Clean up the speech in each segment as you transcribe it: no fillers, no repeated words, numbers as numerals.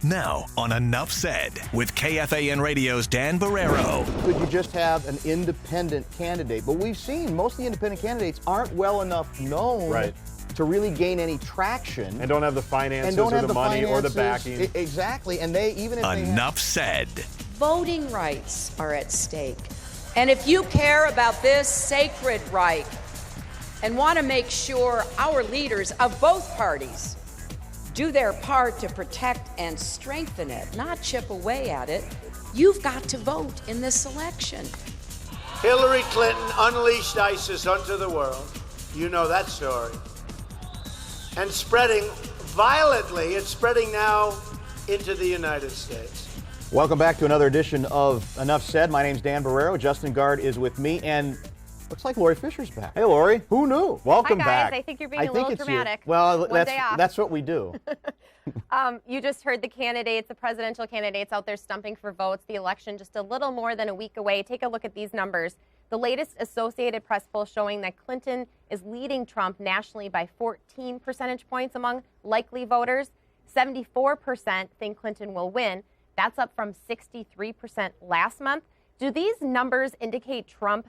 Now on Enough Said with KFAN Radio's Dan Barrero. Could you just have an independent candidate? But we've seen most of the independent candidates aren't well enough known to really gain any traction. And don't have the finances or the money or the backing. Exactly. And they, even if they Enough Said. Voting rights are at stake. And if you care about this sacred right and want to make sure our leaders of both parties do their part to protect and strengthen it, not chip away at it, you've got to vote in this election. Hillary Clinton unleashed ISIS onto the world. You know that story. And spreading violently, it's spreading now into the United States. Welcome back to another edition of Enough Said. My name's Dan Barrero. Justin Gard is with me, and looks like Lori Fisher's back. Hey, Lori. Who knew? Welcome Hi, back. guys. I think you're being a little dramatic. Well, One day off. that's what we do. You just heard the candidates, the presidential candidates out there stumping for votes. The election just a little more than a week away. Take a look at these numbers. The latest Associated Press poll showing that Clinton is leading Trump nationally by 14 percentage points among likely voters. 74% think Clinton will win. That's up from 63% last month. Do these numbers indicate Trump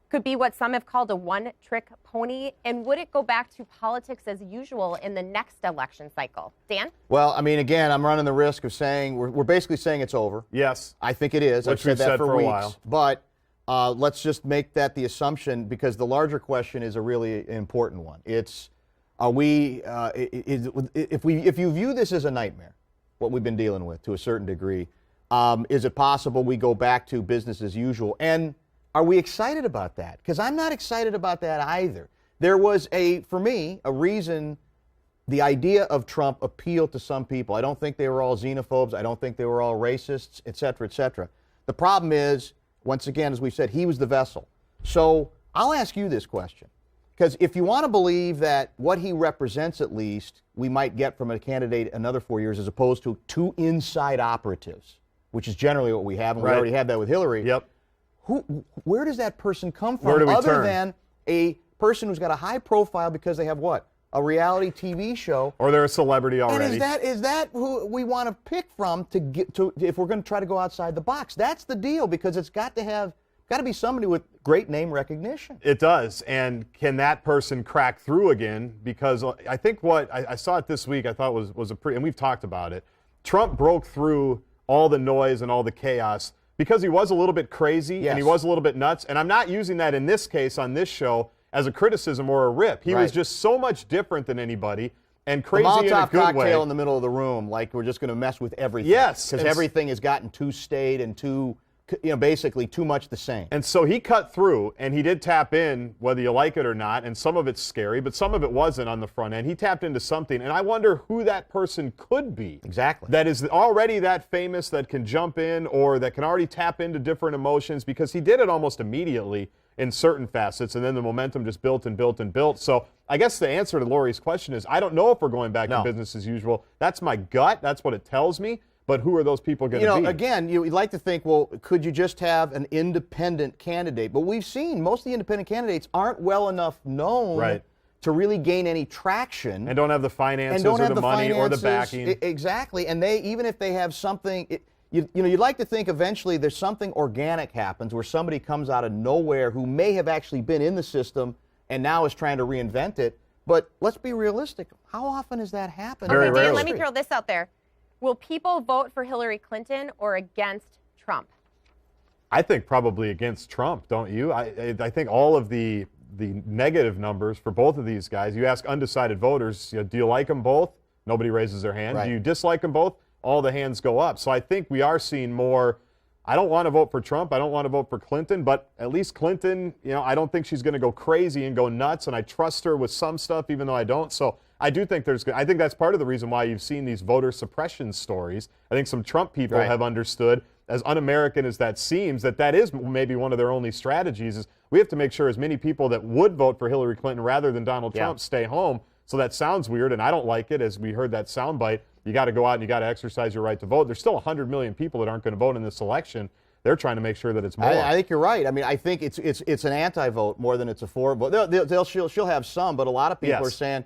could be what some have called a one-trick pony? And would it go back to politics as usual in the next election cycle? Dan? Well, I mean, again, I'm running the risk of saying, we're basically saying it's over. Yes. I think it is. Which I've said we've that said for a weeks. while. But let's just make that the assumption, because the larger question is a really important one. It's, if you view this as a nightmare, what we've been dealing with to a certain degree, is it possible we go back to business as usual? And are we excited about that? Because I'm not excited about that either. There was for me, a reason the idea of Trump appealed to some people. I don't think they were all xenophobes. I don't think they were all racists, et cetera, et cetera. The problem is, once again, as we said, he was the vessel. So I'll ask you this question. Because if you want to believe that what he represents, at least, we might get from a candidate another 4 years as opposed to two inside operatives, which is generally what we have, and we already had that with Hillary. Yep. Where does that person come from? Where do we other turn? Than a person who's got a high profile because they have what? A reality TV show. Or they're a celebrity already. And is that who we want to pick from to get to if we're going to try to go outside the box? That's the deal, because it's got to be somebody with great name recognition. It does. And can that person crack through again? Because I think what I saw it this week, I thought was a pretty, and we've talked about it. Trump broke through all the noise and all the chaos because he was a little bit crazy and he was a little bit nuts. And I'm not using that in this case on this show as a criticism or a rip. He was just so much different than anybody and crazy in a good way. Molotov cocktail in the middle of the room, like we're just going to mess with everything. Yes. Because everything has gotten too staid and too, basically too much the same. And so he cut through, and he did tap in, whether you like it or not, and some of it's scary, but some of it wasn't on the front end. He tapped into something, and I wonder who that person could be. Exactly. That is already that famous, that can jump in, or that can already tap into different emotions, because he did it almost immediately in certain facets, and then the momentum just built and built and built. So I guess the answer to Lori's question is, I don't know if we're going back to business as usual. That's my gut. That's what it tells me. But who are those people going to be? Again, you'd like to think, well, could you just have an independent candidate? But we've seen most of the independent candidates aren't well enough known to really gain any traction. And don't have the finances or the money or the backing. Exactly. And even if they have something, you'd like to think eventually there's something organic happens where somebody comes out of nowhere who may have actually been in the system and now is trying to reinvent it. But let's be realistic. How often has that happened? Very Dan, rarely. let me throw this out there. Will people vote for Hillary Clinton or against Trump? I think probably against Trump, don't you? I think all of the negative numbers for both of these guys, you ask undecided voters, do you like them both? Nobody raises their hand. Right. Do you dislike them both? All the hands go up. So I think we are seeing more, I don't want to vote for Trump, I don't want to vote for Clinton, but at least Clinton, I don't think she's going to go crazy and go nuts, and I trust her with some stuff even though I don't. So I do think I think that's part of the reason why you've seen these voter suppression stories. I think some Trump people have understood, as un-American as that seems, that is maybe one of their only strategies is we have to make sure as many people that would vote for Hillary Clinton rather than Donald Trump stay home. So that sounds weird, and I don't like it, as we heard that soundbite. You got to go out and you got to exercise your right to vote. There's still 100 million people that aren't going to vote in this election. They're trying to make sure that it's more. I think you're right. I mean, I think it's an anti-vote more than it's a for vote. She'll have some, but a lot of people are saying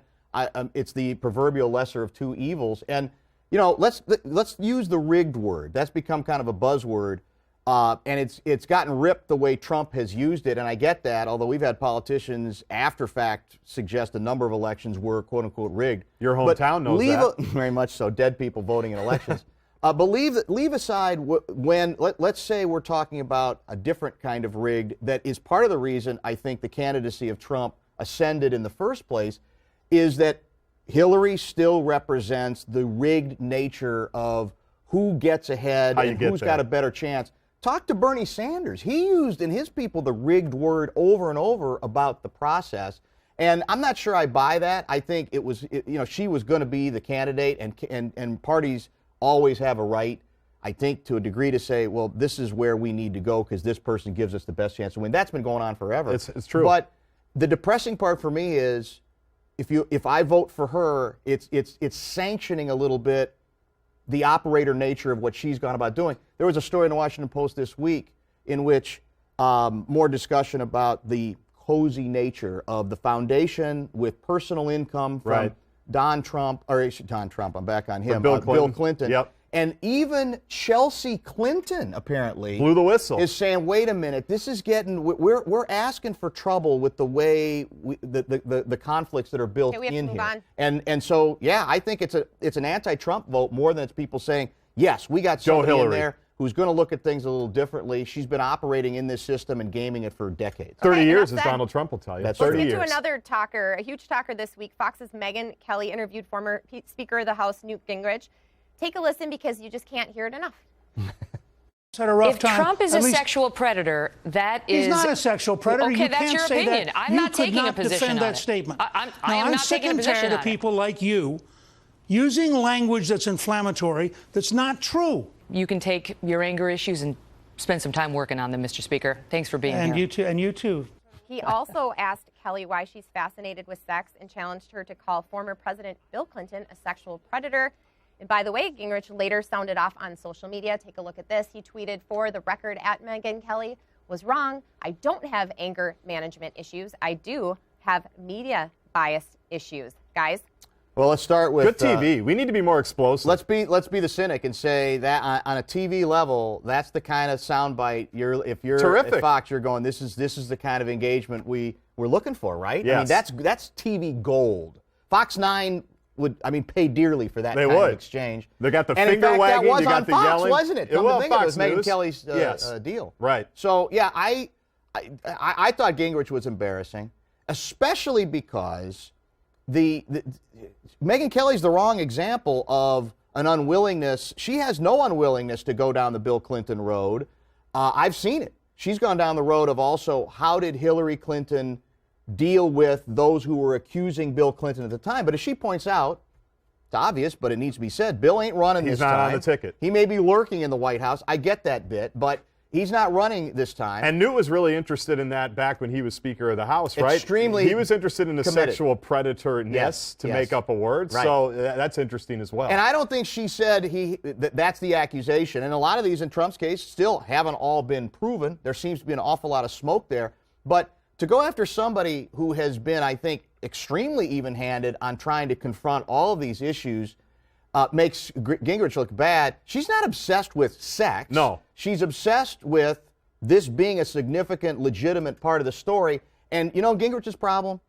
it's the proverbial lesser of two evils. And let's use the rigged word. That's become kind of a buzzword, and it's gotten ripped the way Trump has used it, and I get that, although we've had politicians after fact suggest a number of elections were quote-unquote rigged. Your hometown knows that. Very much so, dead people voting in elections. But leave aside when, let's say we're talking about a different kind of rigged that is part of the reason I think the candidacy of Trump ascended in the first place, is that Hillary still represents the rigged nature of who gets ahead and who's got a better chance. Talk to Bernie Sanders. He used in his people the rigged word over and over about the process. And I'm not sure I buy that. I think she was going to be the candidate, and parties always have a right, I think, to a degree to say, well, this is where we need to go because this person gives us the best chance to win. That's been going on forever. It's true. But the depressing part for me is if I vote for her, it's sanctioning a little bit the operator nature of what she's gone about doing. There was a story in the Washington Post this week in which more discussion about the cozy nature of the foundation with personal income from Don Trump, I'm back on him, Bill Clinton. Yep. And even Chelsea Clinton apparently blew the whistle. Is saying, wait a minute, this is getting, we're asking for trouble with the way the conflicts that are built in here. And so, yeah, I think it's an anti-Trump vote more than it's people saying, yes, we got somebody in there who's going to look at things a little differently. She's been operating in this system and gaming it for decades. 30 years, as Donald Trump will tell you. That's 30 years. years. Let's get to another talker, a huge talker this week. Fox's Megyn Kelly interviewed former Speaker of the House Newt Gingrich. Take a listen because you just can't hear it enough. If Trump is a sexual predator, that is... He's not a sexual predator. Okay, that's your opinion. I'm not taking a position on it. Defend that statement. I'm sick and tired of people like you using language that's inflammatory that's not true. You can take your anger issues and spend some time working on them, Mr. Speaker. Thanks for being here. And you too. He also asked Kelly why she's fascinated with sex and challenged her to call former President Bill Clinton a sexual predator. And by the way, Gingrich later sounded off on social media. Take a look at this. He tweeted, "For the record, at Megyn Kelly was wrong. I don't have anger management issues. I do have media bias issues." Guys. Well, let's start with good TV. We need to be more explosive. Let's be the cynic and say that on a TV level, that's the kind of soundbite if you're terrific. At Fox, you're going, this is the kind of engagement we're looking for, right? Yes. I mean, that's TV gold. Fox 9 would pay dearly for that kind of exchange. They got the and finger in fact, wagging. That was you got on the Fox, yelling. wasn't it? It was Fox. It was Megyn News. Kelly's deal. Right. So yeah, I thought Gingrich was embarrassing, especially because Megyn Kelly's the wrong example of an unwillingness. She has no unwillingness to go down the Bill Clinton road. I've seen it. She's gone down the road of also how did Hillary Clinton deal with those who were accusing Bill Clinton at the time. But as she points out, it's obvious, but it needs to be said, Bill ain't running this time. He's not on the ticket. He may be lurking in the White House. I get that bit, but he's not running this time. And Newt was really interested in that back when he was Speaker of the House, right? Extremely. He was interested in the committed. sexual predator-ness to make up a word. Right. So that's interesting as well. And I don't think she said that's the accusation. And a lot of these in Trump's case still haven't all been proven. There seems to be an awful lot of smoke there. But to go after somebody who has been, I think, extremely even-handed on trying to confront all of these issues makes Gingrich look bad. She's not obsessed with sex. No. She's obsessed with this being a significant, legitimate part of the story. And you know Gingrich's problem?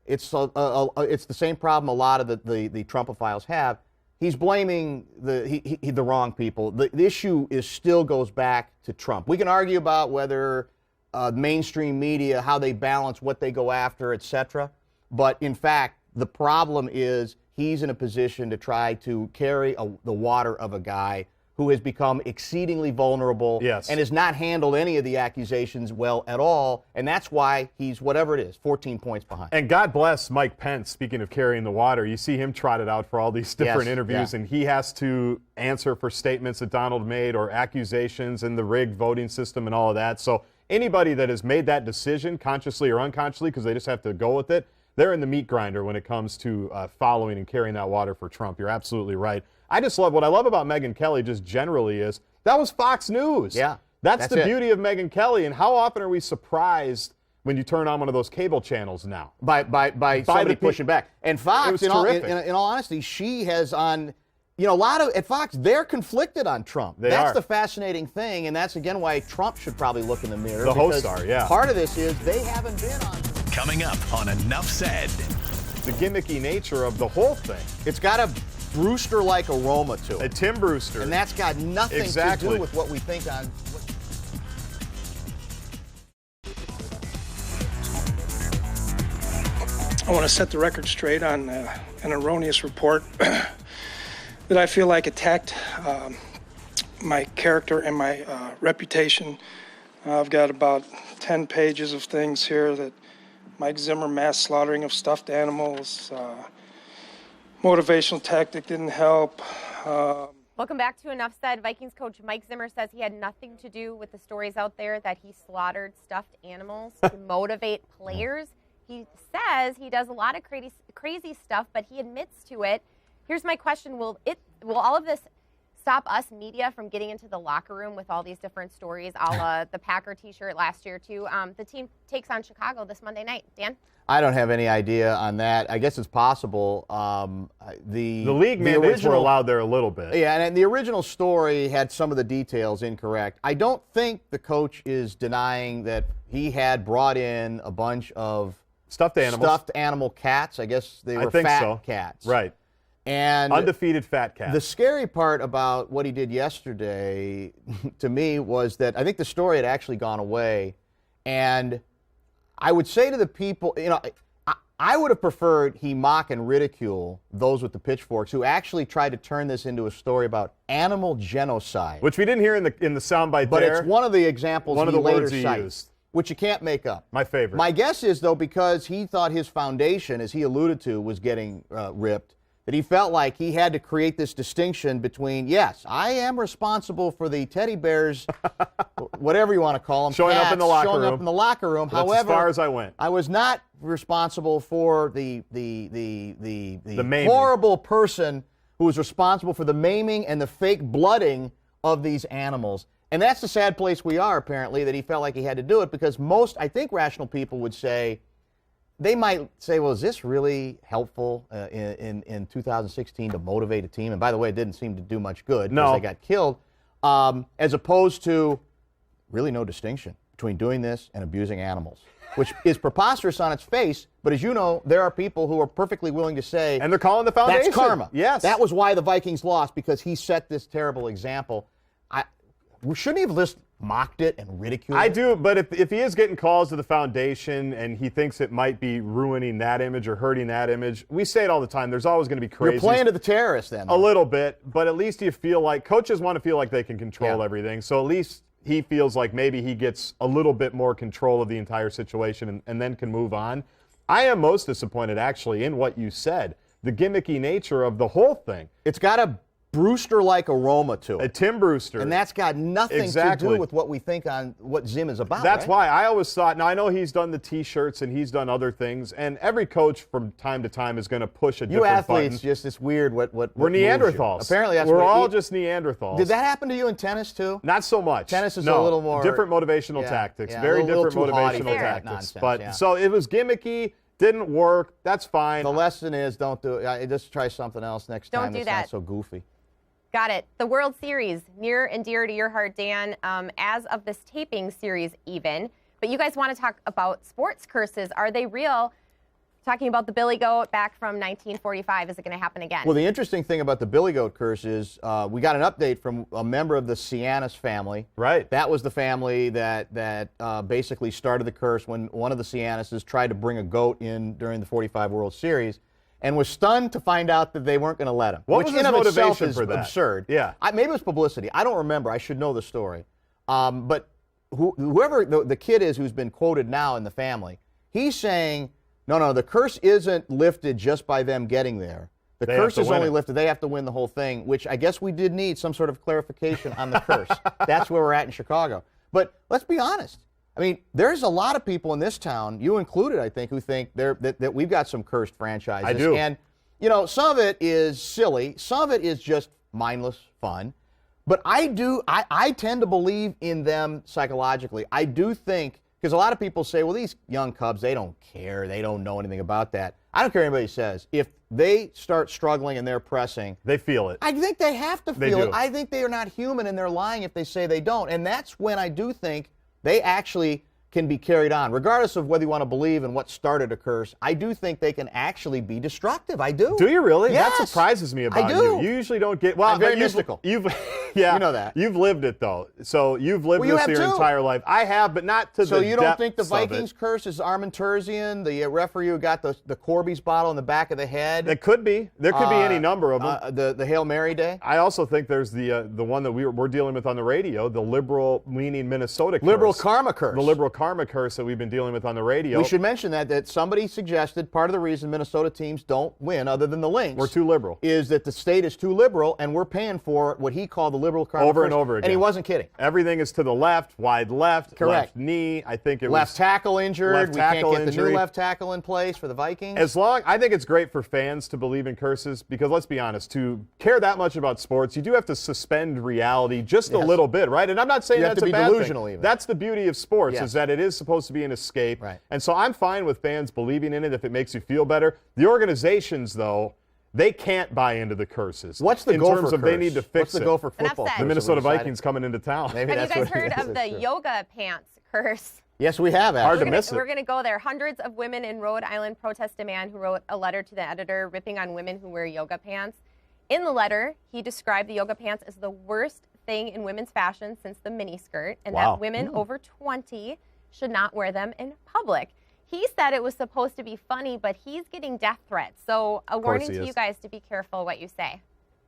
It's the same problem a lot of the Trumpophiles have. He's blaming the wrong people. The issue still goes back to Trump. We can argue about whether mainstream media, how they balance what they go after, etc. But in fact, the problem is he's in a position to try to carry the water of a guy who has become exceedingly vulnerable and has not handled any of the accusations well at all. And that's why he's, whatever it is, 14 points behind. And God bless Mike Pence, speaking of carrying the water. You see him trotted out for all these different interviews, and he has to answer for statements that Donald made or accusations in the rigged voting system and all of that. So anybody that has made that decision, consciously or unconsciously, because they just have to go with it, they're in the meat grinder when it comes to following and carrying that water for Trump. You're absolutely right. I just love, what I love about Megyn Kelly just generally is, that was Fox News. Yeah. That's the beauty of Megyn Kelly. And how often are we surprised when you turn on one of those cable channels now? By somebody pushing back. And Fox, in all honesty, she has on you know, a lot of at Fox, they're conflicted on Trump. That's are. the fascinating thing, and that's again why Trump should probably look in the mirror. The hosts are, yeah. Part of this is they haven't been on. Coming up on Enough Said. The gimmicky nature of the whole thing. It's got a Brewster-like aroma to A it, Tim Brewster. and that's got nothing Exactly. to do with what we think on. I want to set the record straight on an erroneous report that I feel like attacked my character and my reputation. I've got about 10 pages of things here that Mike Zimmer mass slaughtering of stuffed animals, motivational tactic didn't help. Welcome back to Enough Said. Vikings coach Mike Zimmer says he had nothing to do with the stories out there that he slaughtered stuffed animals to motivate players. He says he does a lot of crazy stuff, but he admits to it. Here's my question. Will all of this stop us media from getting into the locker room with all these different stories, a la the Packer t-shirt last year, too? The team takes on Chicago this Monday night. Dan? I don't have any idea on that. I guess it's possible. The league mandates were allowed there a little bit. Yeah, and the original story had some of the details incorrect. I don't think the coach is denying that he had brought in a bunch of Stuffed animal cats. I guess they were think fat so. cats. Right. And Undefeated fat cats. the scary part about what he did yesterday to me was that I think the story had actually gone away. And I would say to the people, you know, I would have preferred he mock and ridicule those with the pitchforks who actually tried to turn this into a story about animal genocide. Which we didn't hear in the soundbite But there. it's one of the examples One of he the later words he cites, used. which you can't make up. My favorite. My guess is, though, because he thought his foundation, as he alluded to, was getting ripped, that he felt like he had to create this distinction between, yes, I am responsible for the teddy bears, whatever you want to call them, Showing up in the locker showing room. up in the locker room. That's However, as far as I went. I was not responsible for the maiming. horrible person who was responsible for the maiming and the fake blooding of these animals. And that's the sad place we are, apparently, that he felt like he had to do it, because most, I think, rational people would say, they might say, well, is this really helpful in 2016 to motivate a team? And by the way, it didn't seem to do much good because No. they got killed, as opposed to really no distinction between doing this and abusing animals, which is preposterous on its face. But as you know, there are people who are perfectly willing to say, and they're calling the foundation. that's karma. Yes. That was why the Vikings lost, because he set this terrible example. Shouldn't he have just mocked it and ridiculed it? I do, but if he is getting calls to the foundation and he thinks it might be ruining that image or hurting that image, we say it all the time. There's always going to be crazy. You're playing to the terrorists then. A little bit, but at least you feel like coaches want to feel like they can control Yeah. everything. So at least he feels like maybe he gets a little bit more control of the entire situation and then can move on. I am most disappointed, actually, in what you said. The gimmicky nature of the whole thing. It's got a Brewster-like aroma to A it. Tim Brewster. And that's got nothing to Exactly. do with what we think on what Zim is about. That's right? why I always thought, now I know he's done the T-shirts and he's done other things, and every coach from time to time is going to push a You different athletes, button. just this weird what We're moves you. Neanderthals. Apparently that's We're what all just Neanderthals. Did that happen to you in tennis too? Not so much. Tennis is no, a little more different motivational yeah, tactics. yeah, Very a little different too haughty motivational for that tactics. nonsense, But yeah. so it was gimmicky, didn't work. That's fine. The lesson is don't do it. Just try something else next Don't time. do It's that. not so goofy. Got it. The World Series, near and dear to your heart, Dan, as of this taping series even. But you guys want to talk about sports curses. Are they real? Talking about the Billy Goat back from 1945. Is it going to happen again? Well, the interesting thing about the Billy Goat curse is we got an update from a member of the Cianis family. Right. That was the family that basically started the curse when one of the Cianises tried to bring a goat in during the 45 World Series and was stunned to find out that they weren't going to let him. What which was in his of itself motivation is for that? absurd. Yeah. Maybe it was publicity. I don't remember. I should know the story. But whoever the kid is who's been quoted now in the family, he's saying, no, the curse isn't lifted just by them getting there. The They have curse to is win only it. lifted. They have to win the whole thing, which I guess we did need some sort of clarification on the curse. That's where we're at in Chicago. But let's be honest. I mean, there's a lot of people in this town, you included, I think, who think that we've got some cursed franchises. I do. And, some of it is silly. Some of it is just mindless fun. But I tend to believe in them psychologically. I do think Because a lot of people say, well, these young Cubs, they don't care. They don't know anything about that. I don't care what anybody says. If they start struggling and they're pressing, they feel it. I think they have to feel it. Do. I think they are not human and they're lying if they say they don't. And that's when I do think they actually can be carried on. Regardless of whether you want to believe in what started a curse, I do think they can actually be destructive. I do. Do you really? Yes. That surprises me about I do. you. You usually don't get, well, I'm very but mystical. You've yeah. You know that. You've lived it, though. So you've lived Well, you this have your too. entire life. I have, but not to So the you don't think the depths of it. Vikings curse is Armenterzian, the referee who got the Corby's bottle in the back of the head? It could be. There could be any number of them. The Hail Mary Day? I also think there's the one that we're dealing with on the radio, the liberal-leaning Minnesota curse. Liberal karma curse. The liberal karma curse that we've been dealing with on the radio. We should mention that somebody suggested part of the reason Minnesota teams don't win, other than the Lynx, We're too liberal. is that the state is too liberal, and we're paying for what he called the liberal karma Over curse. and over again. And he wasn't kidding. Everything is to the left, wide left, Correct. left knee. I think it Left was tackle injured. left We tackle can't get the injury. new left tackle in place for the Vikings. I think it's great for fans to believe in curses because let's be honest, to care that much about sports, you do have to suspend reality just a little bit, right? And I'm not saying You have that's to be a bad delusional thing. even. That's the beauty of sports Yes. is that it is supposed to be an escape. Right. And so I'm fine with fans believing in it if it makes you feel better. The organizations, though, they can't buy into the curses. What's the in Gopher terms of curse? they need to fix What's the it. Gopher Enough football said. curse? The that Minnesota we decided? Vikings coming into town. Maybe Have you that's guys what it heard of is. the yoga pants curse? Yes, we have. Hard Actually. to miss it. We're going to go there. Hundreds of women in Rhode Island protest a man who wrote a letter to the editor ripping on women who wear yoga pants. In the letter, he described the yoga pants as the worst thing in women's fashion since the miniskirt, and Wow. that women over 20 should not wear them in public. He said it was supposed to be funny, but he's getting death threats. So a warning he to is. you guys to be careful what you say.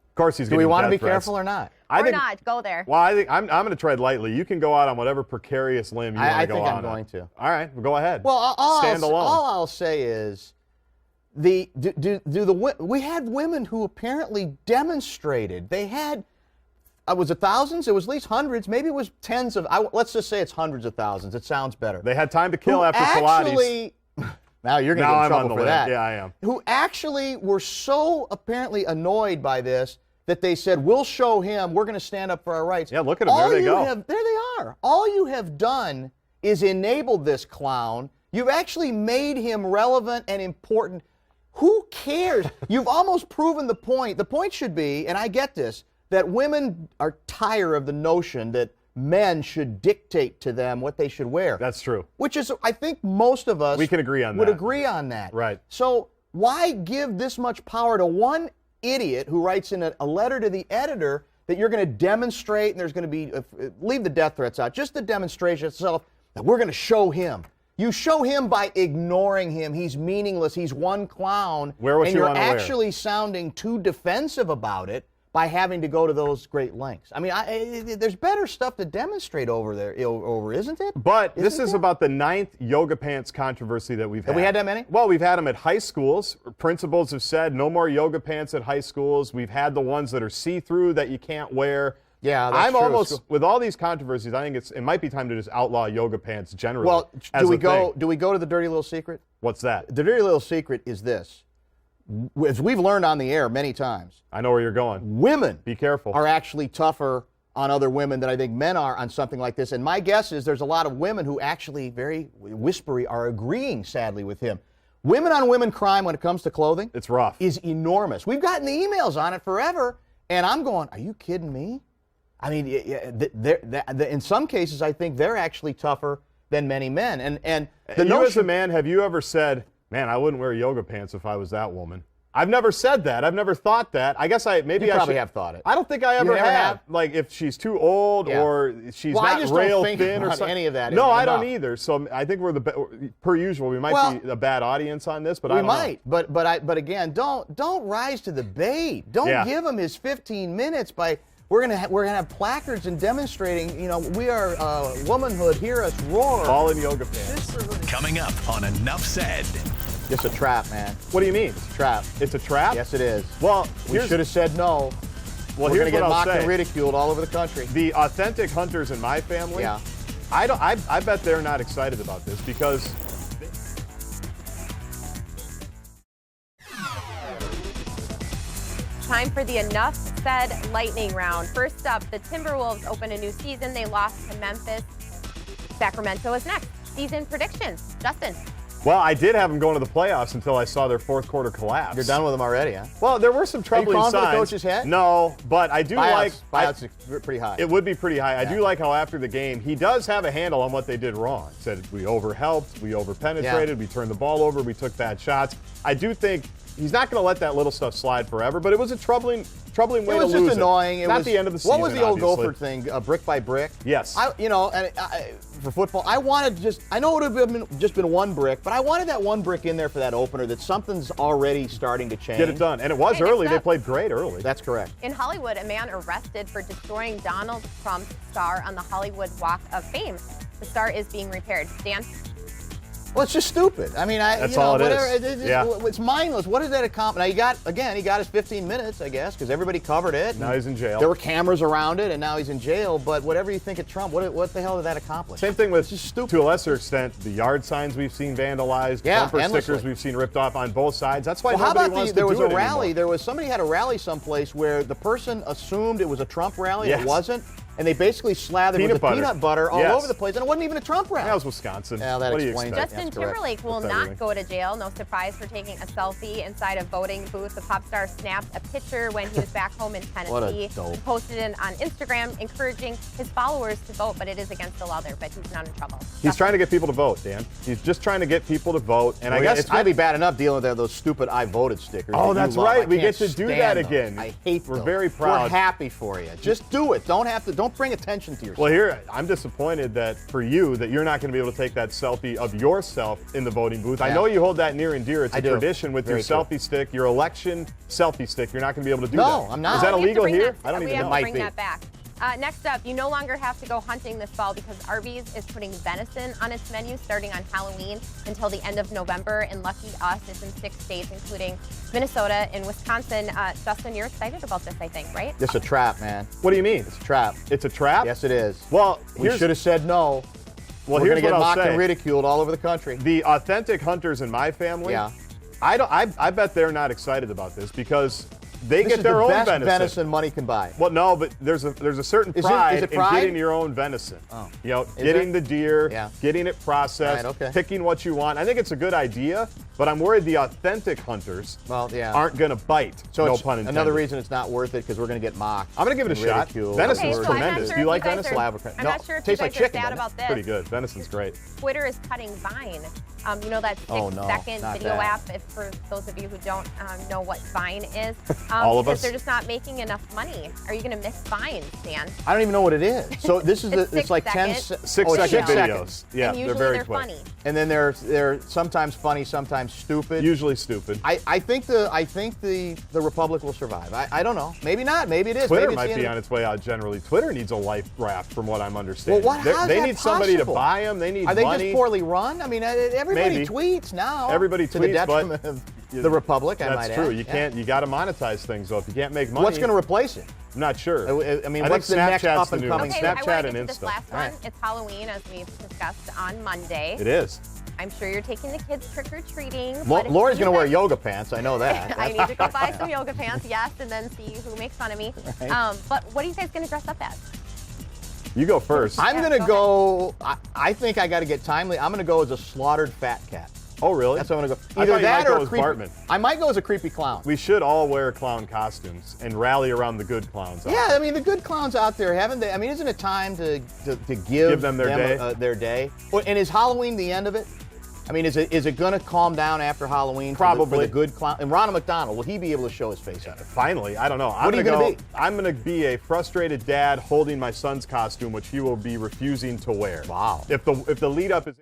Of course he's Do we getting want to death be threats. careful or not? I Or think, not, go there. Well, I think I'm going to tread lightly. You can go out on whatever precarious limb you want I to go think out I'm on. going to. All right, well, go ahead. Well, Stand alone. all I'll say is, we had women who apparently demonstrated. They had, was it thousands? It was at least hundreds. Maybe it was tens of. Let's just say it's hundreds of thousands. It sounds better. They had time to kill Who after Pilates. actually, now you're going to Now get in I'm trouble on the for limb. that. Yeah, I am. Who actually were so apparently annoyed by this that they said, we'll show him, we're going to stand up for our rights. Yeah, look at them. There they go. There they are. All you have done is enabled this clown. You've actually made him relevant and important. Who cares? You've almost proven the point. The point should be, and I get this, that women are tired of the notion that men should dictate to them what they should wear. That's true. Which is, I think most of us We can agree on would that. agree on that. Right. So why give this much power to one idiot who writes in a letter to the editor that you're going to demonstrate and there's going to be, leave the death threats out, just the demonstration itself, that we're going to show him. You show him by ignoring him. He's meaningless. He's one clown. Wear what and you you're wanna wear. actually sounding too defensive about it by having to go to those great lengths. I mean, there's better stuff to demonstrate over there, isn't it? But this Isn't is there? about the 9th yoga pants controversy that we've had. Have we had that many? Well, we've had them at high schools. Principals have said no more yoga pants at high schools. We've had the ones that are see-through that you can't wear. Yeah, that's I'm true. almost, with all these controversies, I think it might be time to just outlaw yoga pants generally. Well, as do we a thing. go to the dirty little secret? What's that? The dirty little secret is this. As we've learned on the air many times, I know where you're going. women Be careful. are actually tougher on other women than I think men are on something like this. And my guess is there's a lot of women who actually, very whispery, are agreeing, sadly, with him. Women on women crime when it comes to clothing It's rough. is enormous. We've gotten the emails on it forever, and I'm going, are you kidding me? I mean, in some cases, I think they're actually tougher than many men. And the You as a notion, man, have you ever said, man, I wouldn't wear yoga pants if I was that woman? I've never said that. I've never thought that. I guess maybe You I probably should- have thought it. I don't think I ever never have. have? Like if she's too old Yeah. or she's Well, I not just don't rail think thin or about something. any of that No, I don't enough. either. So I think we're per usual. We might be a bad audience on this, but I we don't might. know. But again, don't rise to the bait. Don't Yeah. give him his 15 minutes by. We're gonna have placards and demonstrating. You know, we are womanhood. Hear us roar. All in yoga pants. Coming up on Enough Said. Just a trap, man. What do you mean? Trap. It's a trap? Yes, it is. Well, We should have said no. Well, We're here's gonna get what I'll mocked say. and ridiculed all over the country. The authentic hunters in my family, Yeah. I bet they're not excited about this because Time for the Enough Said lightning round. First up, the Timberwolves open a new season. They lost to Memphis. Sacramento is next. season predictions. Justin. Well, I did have them going to the playoffs until I saw their fourth quarter collapse. You're done with them already, huh? Well, there were some troubling signs. Are you calling for the coach's head? No, but I do Buyouts are pretty high. It would be pretty high. Yeah. I do like how after the game, he does have a handle on what they did wrong. He said we overhelped, we overpenetrated, we turned the ball over, we took bad shots. I do think he's not going to let that little stuff slide forever, but it was a troubling way to lose it. It was just annoying. It's not the end of the season. What was the old obviously. Gopher thing? Brick by brick. Yes. For football, I wanted I know it would have just been one brick, but I wanted that one brick in there for that opener. That something's already starting to change. Get it done, and it was early. They played great early. That's correct. In Hollywood, a man arrested for destroying Donald Trump's star on the Hollywood Walk of Fame. The star is being repaired. Dan. Well, it's just stupid. I mean, that's all it is. It's mindless. What does that accomplish? Now, he got his 15 minutes, I guess, because everybody covered it. Now he's in jail. There were cameras around it, and now he's in jail. But whatever you think of Trump, what the hell did that accomplish? Same thing with, it's just stupid. To a lesser extent, the yard signs we've seen vandalized, bumper stickers we've seen ripped off on both sides. That's why nobody wants to do it anymore. There was a rally. Somebody had a rally someplace where the person assumed it was a Trump rally. Yes. It wasn't. And they basically slathered peanut butter all over the place, and it wasn't even a Trump rally. That was Wisconsin. Yeah, that explains it. Justin Timberlake will not go to jail. No surprise for taking a selfie inside a voting booth. The pop star snapped a picture when he was back home in Tennessee. What a dope. He posted it on Instagram, encouraging his followers to vote, but it is against the law there, but he's not in trouble. He's trying to get people to vote, Dan. He's just trying to get people to vote, and I guess it's going to be bad enough dealing with those stupid "I voted" stickers. Oh, that's right. We get to do that those. again. I hate We're those. very proud. We're happy for you. Just do it. Don't bring attention to yourself. Well, here, I'm disappointed that for you that you're not going to be able to take that selfie of yourself in the voting booth. Yeah. I know you hold that near and dear. It's a tradition with your selfie stick, your election selfie stick. You're not going to be able to do that. No, I'm not. Is that illegal here? I don't even know. It might bring be. that back. Next up, you no longer have to go hunting this fall because Arby's is putting venison on its menu starting on Halloween until the end of November. And lucky us, it's in 6 states, including Minnesota and Wisconsin. Justin, you're excited about this, I think, right? It's a trap, man. What do you mean? It's a trap. It's a trap? Yes, it is. Well, we should have said no. Well, we're going to get what mocked I'll say. and ridiculed all over the country. The authentic hunters in my family, I bet they're not excited about this because they get their own best venison money can buy. Well, no, but there's a certain pride in getting your own venison. Oh. You know, getting the deer, getting it processed, right, picking what you want. I think it's a good idea, but I'm worried the authentic hunters aren't going to bite. So no pun intended. Another reason it's not worth it because we're going to get mocked. I'm going to give it a shot. Venison's tremendous. Sure Do you like venison? I'm not sure if you guys are sad about this. Pretty good. Venison's great. Twitter is cutting Vine. You know that 6-second video app, for those of you who don't know what Vine is. All of us. Because they're just not making enough money. Are you going to miss Vine, Dan? I don't even know what it is. So this is it's like 6-second videos. Yeah, and usually they're very quick. funny. And then they're sometimes funny, sometimes stupid. Usually stupid. I think the Republic will survive. I don't know. Maybe not. Maybe it is. Twitter Maybe might be on its way out generally. Twitter needs a life raft, from what I'm understanding. Well, how's they that need somebody to possible? buy them. They need Are they money. just poorly run? I mean, everybody Maybe. tweets now. Everybody to the tweets, detriment but of the Republic. I might That's true. add. You can't. You got to monetize things though. If you can't make money, What's going to replace it? I'm not sure. I mean, I what's the think next Snapchat's up and the new coming? one. Okay, I Snapchat want to and get to this Insta. last one. It's Halloween, as we've discussed on Monday. It is. I'm sure you're taking the kids trick-or-treating. Lori's going to wear yoga pants. I know that. I need to go buy some yoga pants, yes, and then see who makes fun of me. Right. But what are you guys going to dress up as? You go first. I'm going to go. I think I got to get timely. I'm going to go as a slaughtered fat cat. Oh, really? That's what I'm going to go. I Either thought you that might or go a as creepy. Bartman. I might go as a creepy clown. We should all wear clown costumes and rally around the good clowns. Yeah, I mean, the good clowns out there, haven't they? I mean, isn't it time to give them their day? Their day? And is Halloween the end of it? I mean, is it going to calm down after Halloween? Probably. For the good clown. And Ronald McDonald, will he be able to show his face? Finally, I don't know. What are you going to be? I'm going to be a frustrated dad holding my son's costume, which he will be refusing to wear. Wow. If the lead up is.